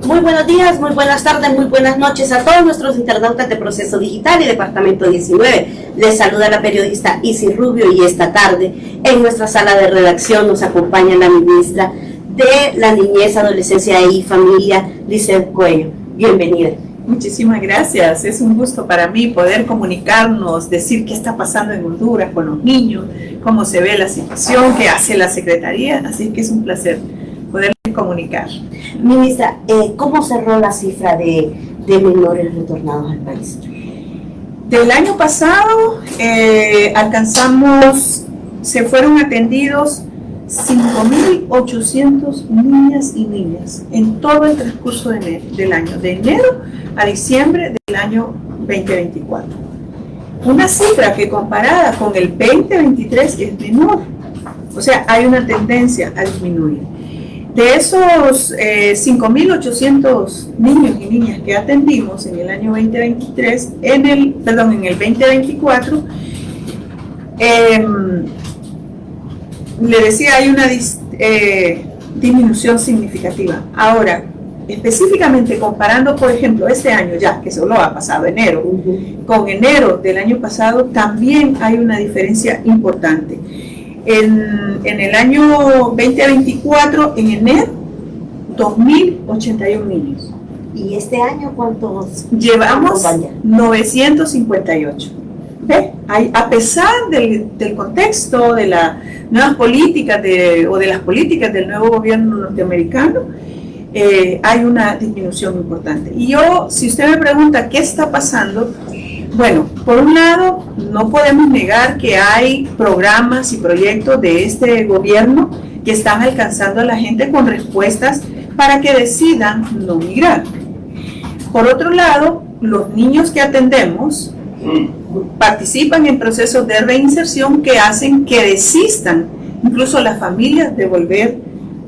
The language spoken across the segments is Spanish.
Muy buenos días, muy buenas tardes, muy buenas noches a todos nuestros internautas de Proceso Digital y Departamento 19. Les saluda la periodista Isis Rubio y esta tarde en nuestra sala de redacción nos acompaña la ministra de la Niñez, Adolescencia y Familia, Lizeth Cuello. Bienvenida. Muchísimas gracias, es un gusto para mí poder comunicarnos, decir qué está pasando en Honduras con los niños, cómo se ve la situación, qué hace la Secretaría, así que es un placer poder comunicar. Ministra, ¿cómo cerró la cifra de menores retornados al país? Del año pasado se fueron atendidos 5.800 niñas y niñas en todo el transcurso del año, de enero a diciembre del año 2024. Una cifra que comparada con el 2023 es menor, o sea, hay una tendencia a disminuir. De esos 5.800 niños y niñas que atendimos en el año 2023, en el 2024, le decía, hay una disminución significativa. Ahora, específicamente comparando, por ejemplo, este año ya, que solo ha pasado enero, con enero del año pasado, también hay una diferencia importante. En el año 2024, en enero, 2.081 niños. ¿Y este año cuántos? Llevamos 958. ¿Ve? A pesar del contexto, de las nuevas políticas o de las políticas del nuevo gobierno norteamericano, hay una disminución importante. Y yo, si usted me pregunta qué está pasando, bueno, por un lado, no podemos negar que hay programas y proyectos de este gobierno que están alcanzando a la gente con respuestas para que decidan no migrar. Por otro lado, los niños que atendemos participan en procesos de reinserción que hacen que desistan, incluso las familias, de volver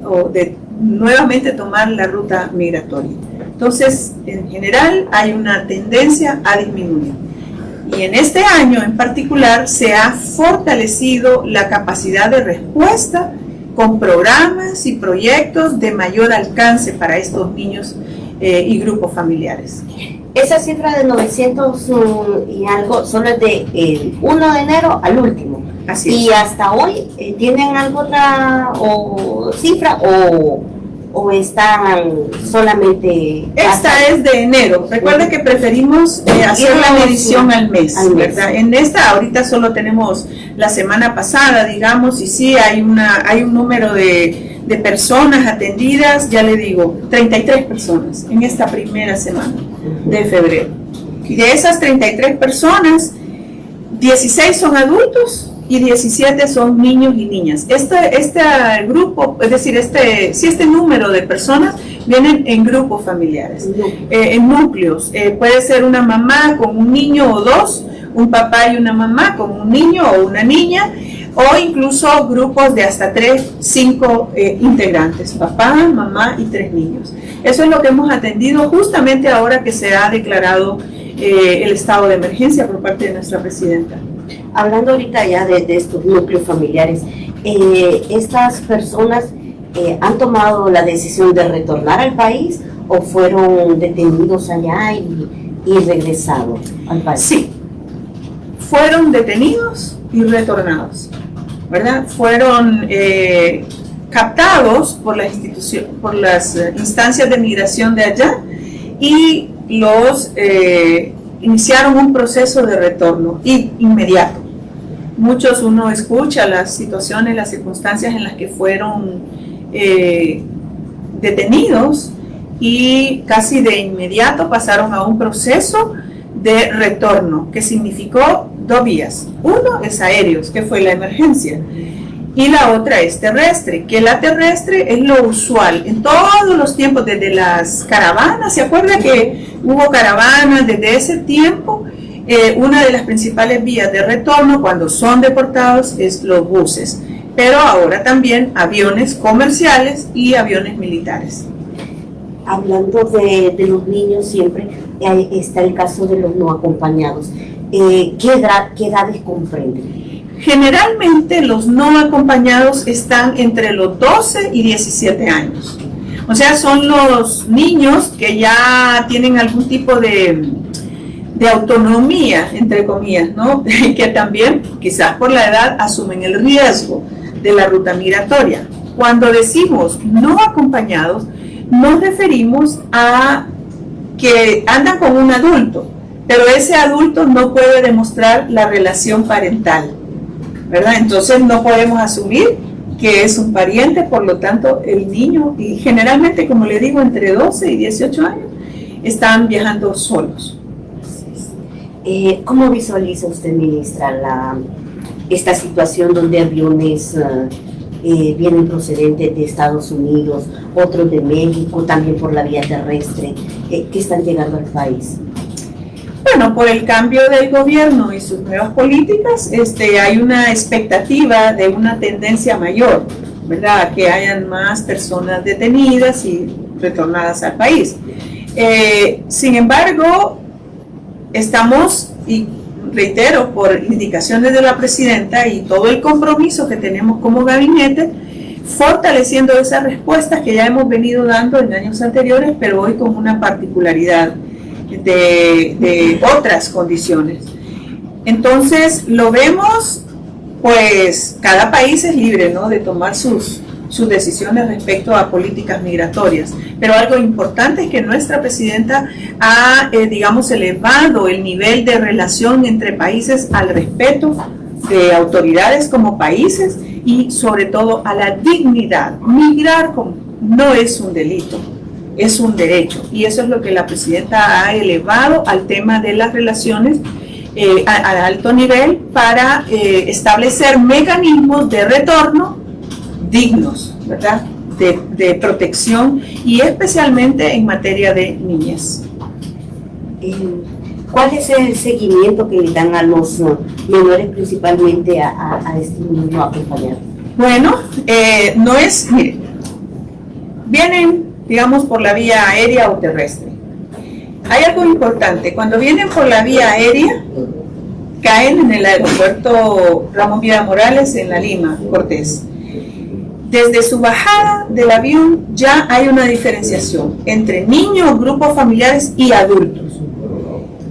o de nuevamente tomar la ruta migratoria. Entonces, en general, hay una tendencia a disminuir. Y en este año en particular se ha fortalecido la capacidad de respuesta con programas y proyectos de mayor alcance para estos niños y grupos familiares. Esa cifra de 900 y algo solo es de 1 de enero al último. Así es. Y hasta hoy, ¿tienen alguna cifra o están solamente? Esta es de enero. Recuerda que preferimos hacer la medición al mes, ¿verdad? En esta ahorita solo tenemos la semana pasada, digamos, y sí hay un número de personas atendidas, ya le digo, 33 personas en esta primera semana de febrero. Y de esas 33 personas, 16 son adultos y 17 son niños y niñas. Este grupo, es decir, este número de personas vienen en grupos familiares, en núcleos. Puede ser una mamá con un niño o dos, un papá y una mamá con un niño o una niña, o incluso grupos de hasta 5 integrantes, papá, mamá y 3 niños. Eso es lo que hemos atendido justamente ahora que se ha declarado el estado de emergencia por parte de nuestra presidenta. Hablando ahorita ya de estos núcleos familiares, ¿estas personas han tomado la decisión de retornar al país o fueron detenidos allá y regresados al país? Sí, fueron detenidos y retornados, ¿verdad? Fueron captados por las instancias de migración de allá y los iniciaron un proceso de retorno inmediato. Uno escucha las situaciones, las circunstancias en las que fueron detenidos y casi de inmediato pasaron a un proceso de retorno que significó 2 vías. Uno es aéreos, que fue la emergencia, y la otra es terrestre, que la terrestre es lo usual en todos los tiempos, desde las caravanas. ¿Se acuerda que hubo caravanas desde ese tiempo? Una de las principales vías de retorno cuando son deportados es los buses, pero ahora también aviones comerciales y aviones militares. Hablando de los niños, siempre está el caso de los no acompañados. ¿Qué edades comprenden? Generalmente los no acompañados están entre los 12 y 17 años. O sea, son los niños que ya tienen algún tipo de autonomía, entre comillas, ¿no? Que también, quizás por la edad, asumen el riesgo de la ruta migratoria. Cuando decimos no acompañados, nos referimos a que andan con un adulto, pero ese adulto no puede demostrar la relación parental, ¿verdad? Entonces no podemos asumir que es un pariente, por lo tanto el niño, y generalmente, como le digo, entre 12 y 18 años, están viajando solos. ¿Cómo visualiza usted, ministra, esta situación donde aviones vienen procedentes de Estados Unidos, otros de México, también por la vía terrestre, que están llegando al país? Bueno, por el cambio del gobierno y sus nuevas políticas, hay una expectativa de una tendencia mayor, ¿verdad? Que hayan más personas detenidas y retornadas al país. Sin embargo, estamos, y reitero, por indicaciones de la presidenta y todo el compromiso que tenemos como gabinete, fortaleciendo esas respuestas que ya hemos venido dando en años anteriores, pero hoy con una particularidad de otras condiciones. Entonces, lo vemos, pues cada país es libre, ¿no?, de tomar sus decisiones respecto a políticas migratorias, pero algo importante es que nuestra presidenta ha, digamos, elevado el nivel de relación entre países al respeto de autoridades como países y sobre todo a la dignidad. Migrar no es un delito, es un derecho, y eso es lo que la presidenta ha elevado al tema de las relaciones a alto nivel para establecer mecanismos de retorno dignos, ¿verdad?, de protección, y especialmente en materia de niñez. ¿Cuál es el seguimiento que le dan a los menores, principalmente a este niño acompañado? Bueno, no es, mire, vienen, digamos, por la vía aérea o terrestre. Hay algo importante: cuando vienen por la vía aérea, caen en el aeropuerto Ramón Vida Morales en La Lima, Cortés. Desde su bajada del avión ya hay una diferenciación entre niños, grupos familiares y adultos.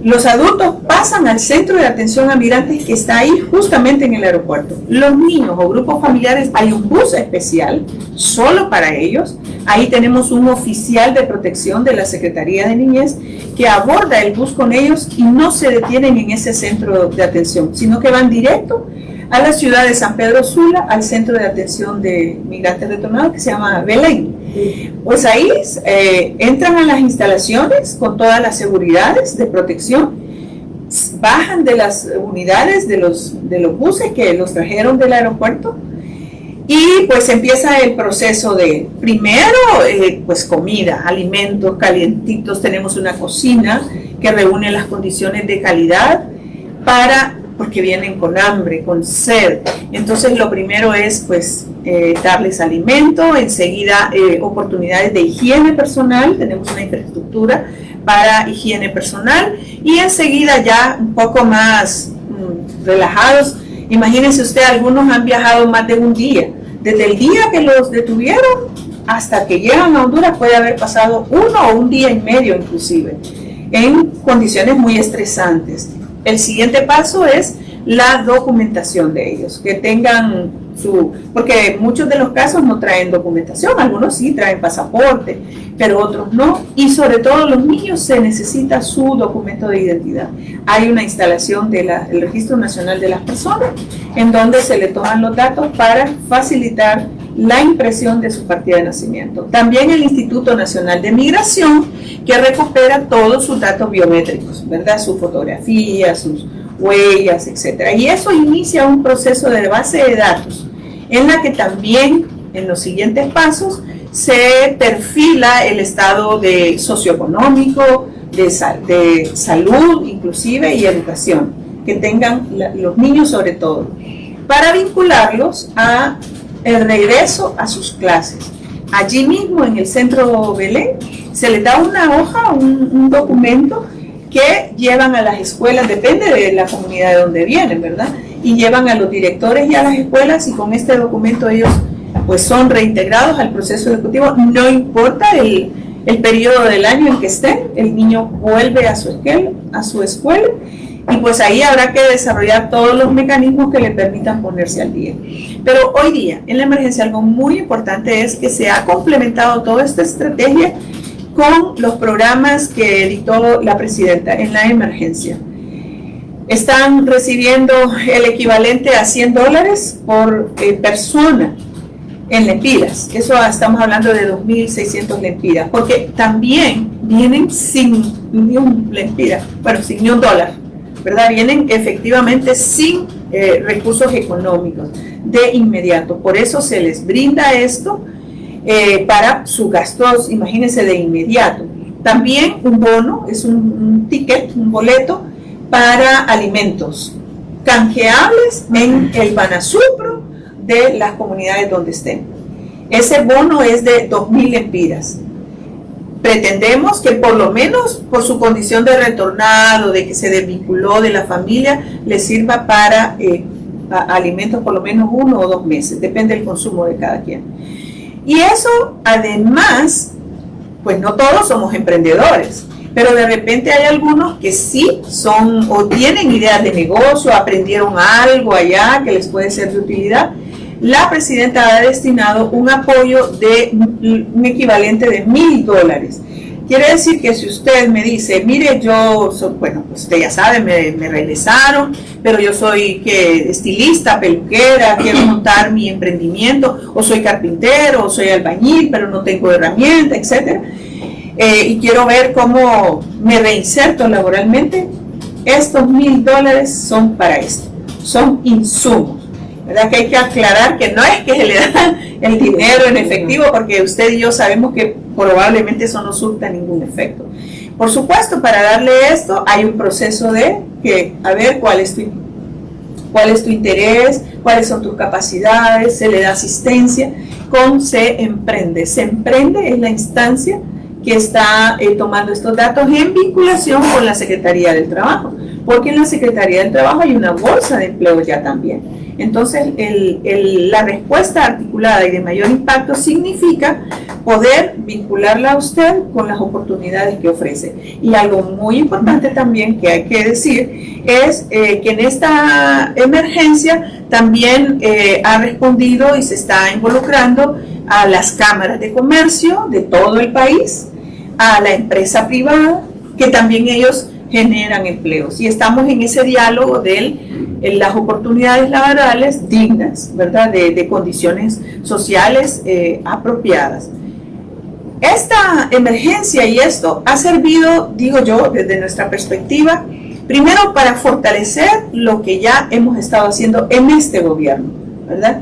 Los adultos pasan al centro de atención a migrantes que está ahí justamente en el aeropuerto. Los niños o grupos familiares, hay un bus especial solo para ellos. Ahí tenemos un oficial de protección de la Secretaría de Niñez que aborda el bus con ellos y no se detienen en ese centro de atención, sino que van directo a la ciudad de San Pedro Sula, al centro de atención de migrantes retornados que se llama Belén. Pues ahí entran a las instalaciones con todas las seguridades de protección, bajan de las unidades de los buses que los trajeron del aeropuerto, y pues empieza el proceso de, primero, pues comida, alimentos calientitos. Tenemos una cocina que reúne las condiciones de calidad porque vienen con hambre, con sed. Entonces lo primero es pues darles alimento, enseguida oportunidades de higiene personal, tenemos una infraestructura para higiene personal, y enseguida ya un poco más relajados. Imagínense usted, algunos han viajado más de un día, desde el día que los detuvieron hasta que llegan a Honduras puede haber pasado 1 o 1 día y medio inclusive, en condiciones muy estresantes. El siguiente paso es la documentación de ellos, que tengan porque muchos de los casos no traen documentación, algunos sí traen pasaporte, pero otros no, y sobre todo los niños se necesita su documento de identidad. Hay una instalación del Registro Nacional de las Personas en donde se le toman los datos para facilitar la impresión de su partida de nacimiento. También el Instituto Nacional de Migración, que recupera todos sus datos biométricos, ¿verdad?, su fotografía, sus huellas, etcétera. Y eso inicia un proceso de base de datos en la que también en los siguientes pasos se perfila el estado socioeconómico, de salud inclusive, y educación que tengan los niños, sobre todo, para vincularlos a el regreso a sus clases. Allí mismo en el centro Belén se les da una hoja, un documento que llevan a las escuelas, depende de la comunidad de donde vienen, ¿verdad? Y llevan a los directores y a las escuelas, y con este documento ellos pues son reintegrados al proceso educativo, no importa el periodo del año en que estén, el niño vuelve a su escuela y pues ahí habrá que desarrollar todos los mecanismos que le permitan ponerse al día. Pero hoy día, en la emergencia, algo muy importante es que se ha complementado toda esta estrategia con los programas que dictó la presidenta en la emergencia. Están recibiendo el equivalente a $100 por persona en lempiras. Eso estamos hablando de 2.600 lempiras, porque también vienen sin ni un lempira, bueno, sin ni un dólar, ¿verdad? Vienen efectivamente sin recursos económicos de inmediato. Por eso se les brinda esto para sus gastos, imagínense, de inmediato. También un bono, es un ticket, un boleto para alimentos canjeables en el Banasupro de las comunidades donde estén. Ese bono es de 2.000 lempiras. Pretendemos que por lo menos por su condición de retornado, de que se desvinculó de la familia, le sirva para alimentos por lo menos 1 o 2 meses, depende del consumo de cada quien. Y eso además, pues no todos somos emprendedores, pero de repente hay algunos que sí son o tienen ideas de negocio, aprendieron algo allá que les puede ser de utilidad. La presidenta ha destinado un apoyo de un equivalente de $1.000. Quiere decir que si usted me dice, mire, yo soy, bueno, pues usted ya sabe, me regresaron, pero yo soy estilista, peluquera, quiero montar mi emprendimiento, o soy carpintero, o soy albañil, pero no tengo herramienta, etcétera. Y quiero ver cómo me reinserto laboralmente, estos $1.000 son para esto, son insumos, ¿verdad? Que hay que aclarar que no es que se le da el dinero en efectivo, porque usted y yo sabemos que probablemente eso no surta ningún efecto. Por supuesto, para darle esto hay un proceso de que, a ver, cuál es tu interés, cuáles son tus capacidades, se le da asistencia con Se Emprende. Se Emprende es la instancia que está tomando estos datos en vinculación con la Secretaría del Trabajo, porque en la Secretaría del Trabajo hay una bolsa de empleo ya también. Entonces, la respuesta articulada y de mayor impacto significa poder vincularla a usted con las oportunidades que ofrece. Y algo muy importante también que hay que decir es que en esta emergencia también ha respondido y se está involucrando a las cámaras de comercio de todo el país, a la empresa privada, que también ellos generan empleos. Y estamos en ese diálogo de las oportunidades laborales dignas, ¿verdad? De condiciones sociales apropiadas. Esta emergencia y esto ha servido, digo yo, desde nuestra perspectiva, primero para fortalecer lo que ya hemos estado haciendo en este gobierno, ¿verdad?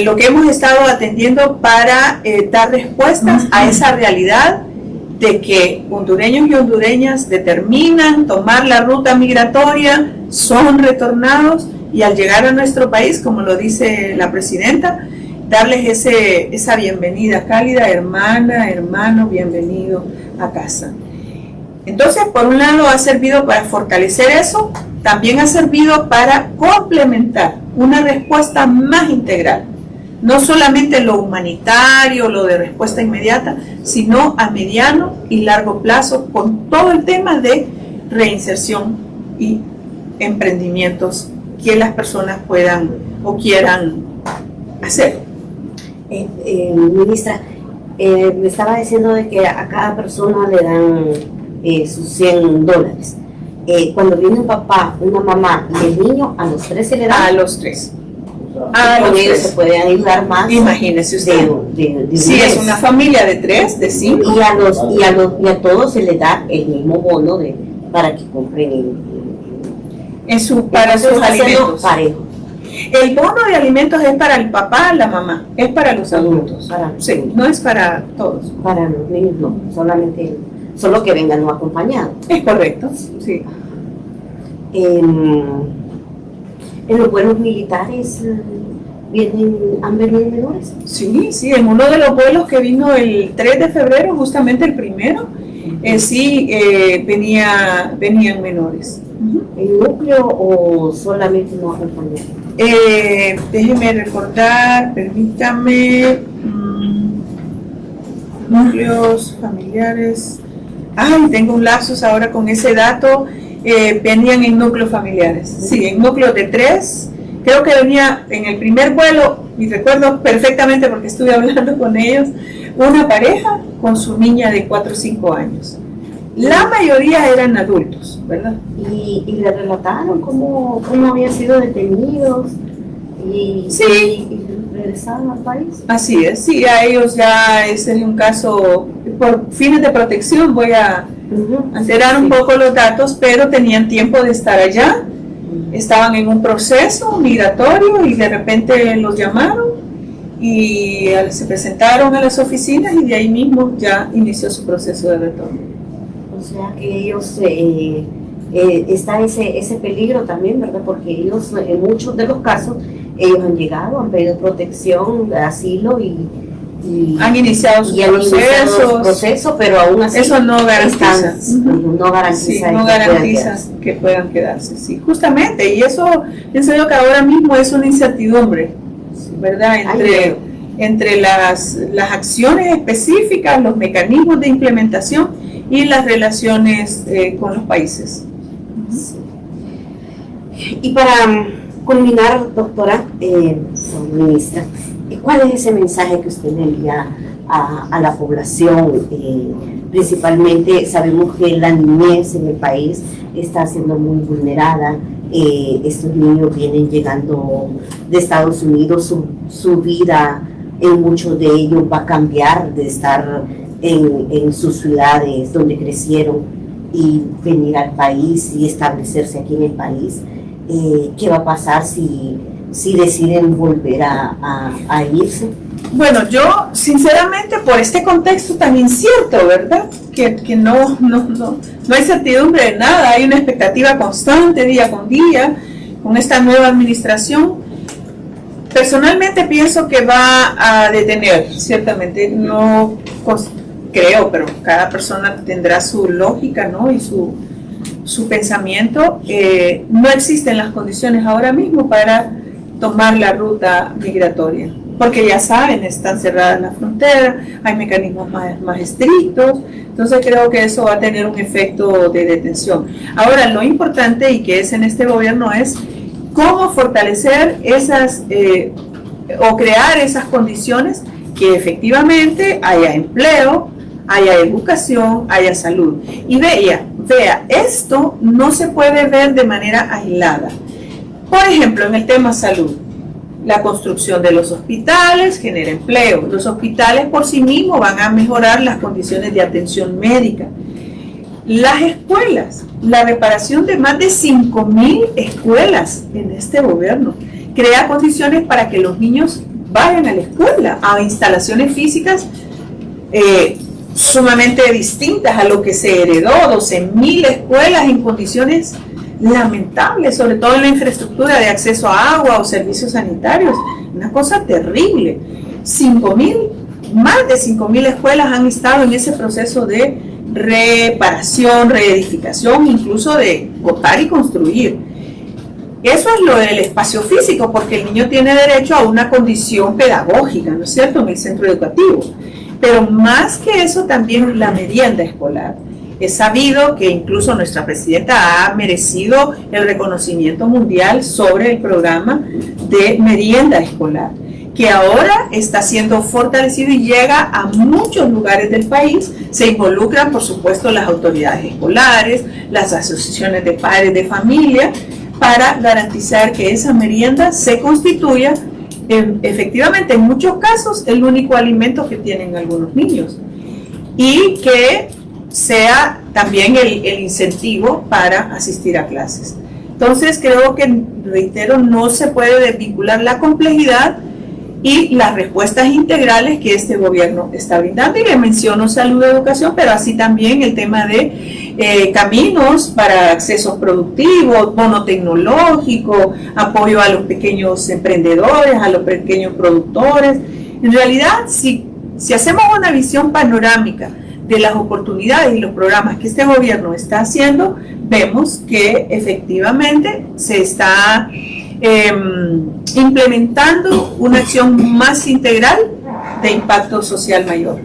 Lo que hemos estado atendiendo para dar respuestas a esa realidad de que hondureños y hondureñas determinan tomar la ruta migratoria, son retornados y al llegar a nuestro país, como lo dice la presidenta, darles esa bienvenida cálida, hermana, hermano, bienvenido a casa. Entonces, por un lado ha servido para fortalecer eso, también ha servido para complementar una respuesta más integral. No solamente lo humanitario, lo de respuesta inmediata, sino a mediano y largo plazo con todo el tema de reinserción y emprendimientos que las personas puedan o quieran hacer. Ministra, me estaba diciendo de que a cada persona le dan sus $100. Cuando viene un papá, una mamá y el niño, a los 3 se le da. A los 3. Con ellos se pueden ayudar más. Imagínese usted. Si es una familia de 3, de 5. Y a todos se les da el mismo bono para que compren para sus alimentos. Parejo. El bono de alimentos es para el papá, la mamá, es para los adultos. Sí, no es para todos. Para los niños no, solo que vengan no acompañados. Es correcto, sí. En los vuelos militares han venido menores. Sí, en uno de los vuelos que vino el 3 de febrero, justamente el primero, venían menores. ¿El núcleo o solamente no acompañados? Déjeme recordar, permítame, núcleos familiares. Ay, tengo un lapsus ahora con ese dato. Venían en núcleos familiares. Sí, en núcleos de 3. Creo que venía en el primer vuelo, y recuerdo perfectamente porque estuve hablando con ellos, una pareja con su niña de 4 o 5 años. La mayoría eran adultos, ¿verdad? Y le relataron cómo habían sido detenidos y regresaron al país. Así es, sí, a ellos ya ese es un caso, por fines de protección voy a alterar un poco los datos, pero tenían tiempo de estar allá, estaban en un proceso migratorio y de repente los llamaron y se presentaron a las oficinas y de ahí mismo ya inició su proceso de retorno. O sea que ellos, está ese peligro también, ¿verdad? Porque ellos, en muchos de los casos, ellos han llegado, han pedido protección, asilo y han iniciado su proceso, pero aún así eso no garantiza, no garantiza que puedan quedarse. Sí, justamente, y eso pienso yo que ahora mismo es una incertidumbre, ¿verdad? Entre las acciones específicas, los mecanismos de implementación y las relaciones con los países. Sí. Y para culminar, doctora, ministra, ¿cuál es ese mensaje que usted le envía a la población? Principalmente sabemos que la niñez en el país está siendo muy vulnerada. Estos niños vienen llegando de Estados Unidos, su vida en muchos de ellos va a cambiar de estar en sus ciudades donde crecieron y venir al país y establecerse aquí en el país. ¿Qué va a pasar si deciden volver a irse? Bueno, yo sinceramente por este contexto tan incierto, ¿verdad? Que no hay certidumbre de nada, hay una expectativa constante día con día con esta nueva administración. Personalmente pienso que va a detener, ciertamente, no creo, pero cada persona tendrá su lógica, ¿no? Y su pensamiento. No existen las condiciones ahora mismo para tomar la ruta migratoria, porque ya saben, están cerradas las fronteras, hay mecanismos más estrictos, entonces creo que eso va a tener un efecto de detención. Ahora, lo importante y que es en este gobierno es cómo fortalecer esas o crear esas condiciones que efectivamente haya empleo, haya educación, haya salud. Y vea, esto no se puede ver de manera aislada. Por ejemplo, en el tema salud, la construcción de los hospitales genera empleo. Los hospitales por sí mismos van a mejorar las condiciones de atención médica. Las escuelas, la reparación de más de 5.000 escuelas en este gobierno, crea condiciones para que los niños vayan a la escuela, a instalaciones físicas sumamente distintas a lo que se heredó, 12.000 escuelas en condiciones lamentables, sobre todo en la infraestructura de acceso a agua o servicios sanitarios, una cosa terrible. Más de 5.000 escuelas han estado en ese proceso de reparación, reedificación, incluso de botar y construir. Eso es lo del espacio físico, porque el niño tiene derecho a una condición pedagógica, ¿no es cierto?, en el centro educativo. Pero más que eso, también la merienda escolar. Es sabido que incluso nuestra presidenta ha merecido el reconocimiento mundial sobre el programa de merienda escolar, que ahora está siendo fortalecido y llega a muchos lugares del país. Se involucran, por supuesto, las autoridades escolares, las asociaciones de padres de familia, para garantizar que esa merienda se constituya efectivamente en muchos casos el único alimento que tienen algunos niños, y que sea también el incentivo para asistir a clases. Entonces creo que, reitero, no se puede desvincular la complejidad y las respuestas integrales que este gobierno está brindando, y le menciono salud, educación, pero así también el tema de caminos para accesos productivos, bono tecnológico, apoyo a los pequeños emprendedores, a los pequeños productores. En realidad, si hacemos una visión panorámica de las oportunidades y los programas que este gobierno está haciendo, vemos que efectivamente se está implementando una acción más integral de impacto social mayor.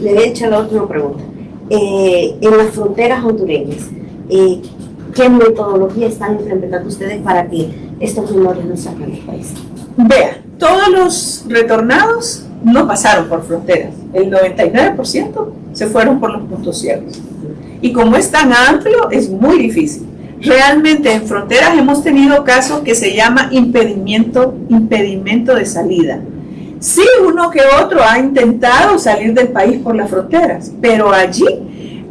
Le he hecho la última pregunta. En las fronteras hondureñas, ¿qué metodología están implementando ustedes para que estos menores no salgan del país? Vea, todos los retornados no pasaron por fronteras. El 99% se fueron por los puntos ciegos. Y como es tan amplio, es muy difícil. Realmente en fronteras hemos tenido casos que se llama impedimento de salida. Sí, uno que otro ha intentado salir del país por las fronteras, pero allí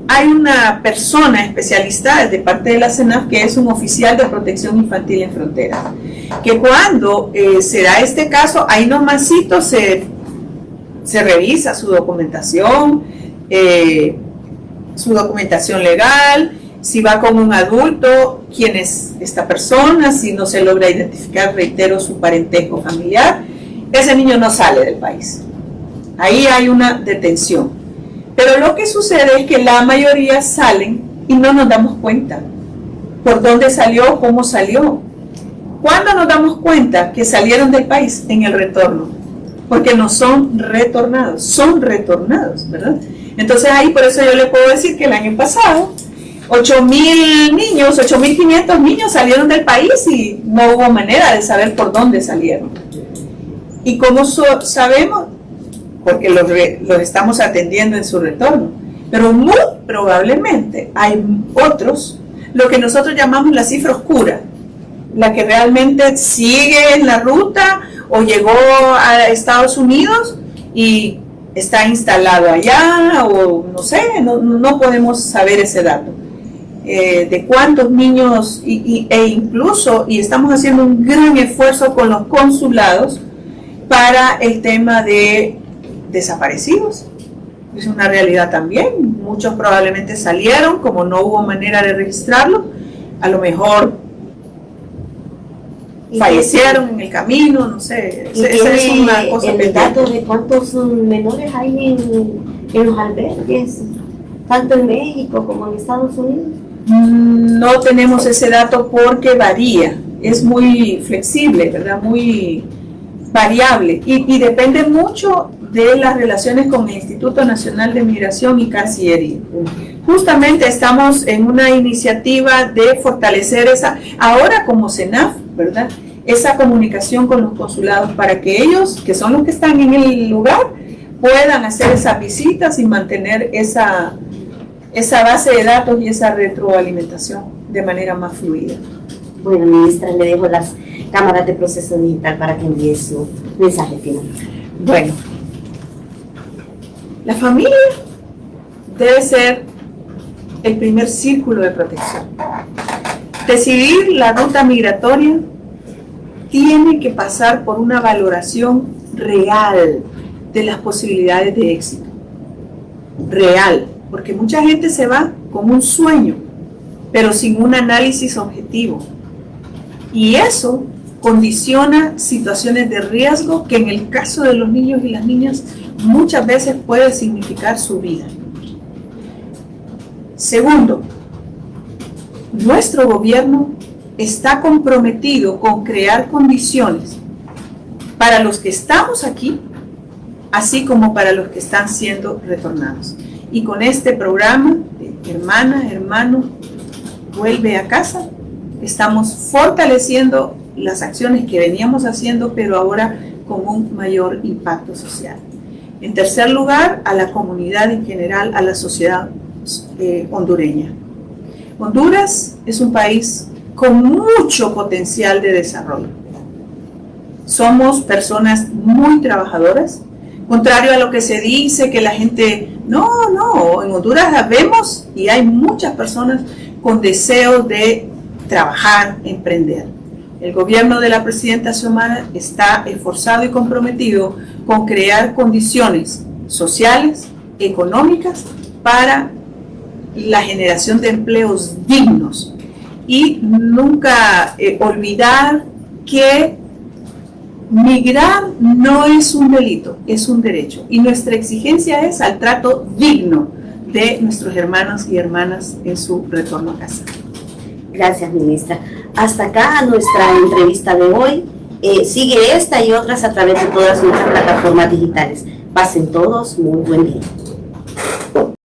hay una persona especialista de parte de la CENAF que es un oficial de protección infantil en fronteras, que cuando se da este caso, ahí nomasito se revisa su documentación legal, si va con un adulto, quién es esta persona, si no se logra identificar, reitero, su parentesco familiar, ese niño no sale del país. Ahí hay una detención. Pero lo que sucede es que la mayoría salen y no nos damos cuenta por dónde salió, cómo salió. ¿Cuándo nos damos cuenta que salieron del país? En el retorno. Porque no son retornados, ¿verdad? Entonces ahí por eso yo le puedo decir que el año pasado 8.000 niños, 8.500 niños salieron del país y no hubo manera de saber por dónde salieron. ¿Y cómo sabemos? Porque los estamos atendiendo en su retorno. Pero muy probablemente hay otros, lo que nosotros llamamos la cifra oscura, la que realmente sigue en la ruta o llegó a Estados Unidos y está instalado allá, o no sé, no podemos saber ese dato. De cuántos niños, e incluso, y estamos haciendo un gran esfuerzo con los consulados para el tema de desaparecidos. Es una realidad también. Muchos probablemente salieron, como no hubo manera de registrarlo, a lo mejor fallecieron en el camino, no sé. Esa es una cosa el dato de cuántos menores hay en los albergues, tanto en México como en Estados Unidos. No tenemos ese dato porque varía, es muy flexible, ¿verdad? Muy variable y depende mucho de las relaciones con el Instituto Nacional de Migración y Cancillería. Justamente estamos en una iniciativa de fortalecer ahora como CENAF, ¿verdad? Esa comunicación con los consulados para que ellos, que son los que están en el lugar, puedan hacer esas visitas y mantener esa base de datos y esa retroalimentación de manera más fluida. Bueno, ministra, le dejo las cámaras de proceso digital para que envíe su mensaje final. Bueno, la familia debe ser el primer círculo de protección. Decidir la ruta migratoria tiene que pasar por una valoración real de las posibilidades de éxito. Real, porque mucha gente se va con un sueño, pero sin un análisis objetivo. Y eso condiciona situaciones de riesgo que en el caso de los niños y las niñas muchas veces puede significar su vida. Segundo, nuestro gobierno está comprometido con crear condiciones para los que estamos aquí, así como para los que están siendo retornados. Y con este programa de Hermana, Hermano, Vuelve a Casa, estamos fortaleciendo las acciones que veníamos haciendo, pero ahora con un mayor impacto social. En tercer lugar, a la comunidad en general, a la sociedad hondureña. Honduras es un país con mucho potencial de desarrollo. Somos personas muy trabajadoras, contrario a lo que se dice, que la gente, no, en Honduras la vemos y hay muchas personas con deseo de trabajar, emprender. El gobierno de la presidenta Xiomara está esforzado y comprometido con crear condiciones sociales, económicas, para la generación de empleos dignos y nunca olvidar que migrar no es un delito, es un derecho, y nuestra exigencia es al trato digno de nuestros hermanos y hermanas en su retorno a casa. Gracias, ministra. Hasta acá nuestra entrevista de hoy. Sigue esta y otras a través de todas nuestras plataformas digitales. Pasen todos muy buen día.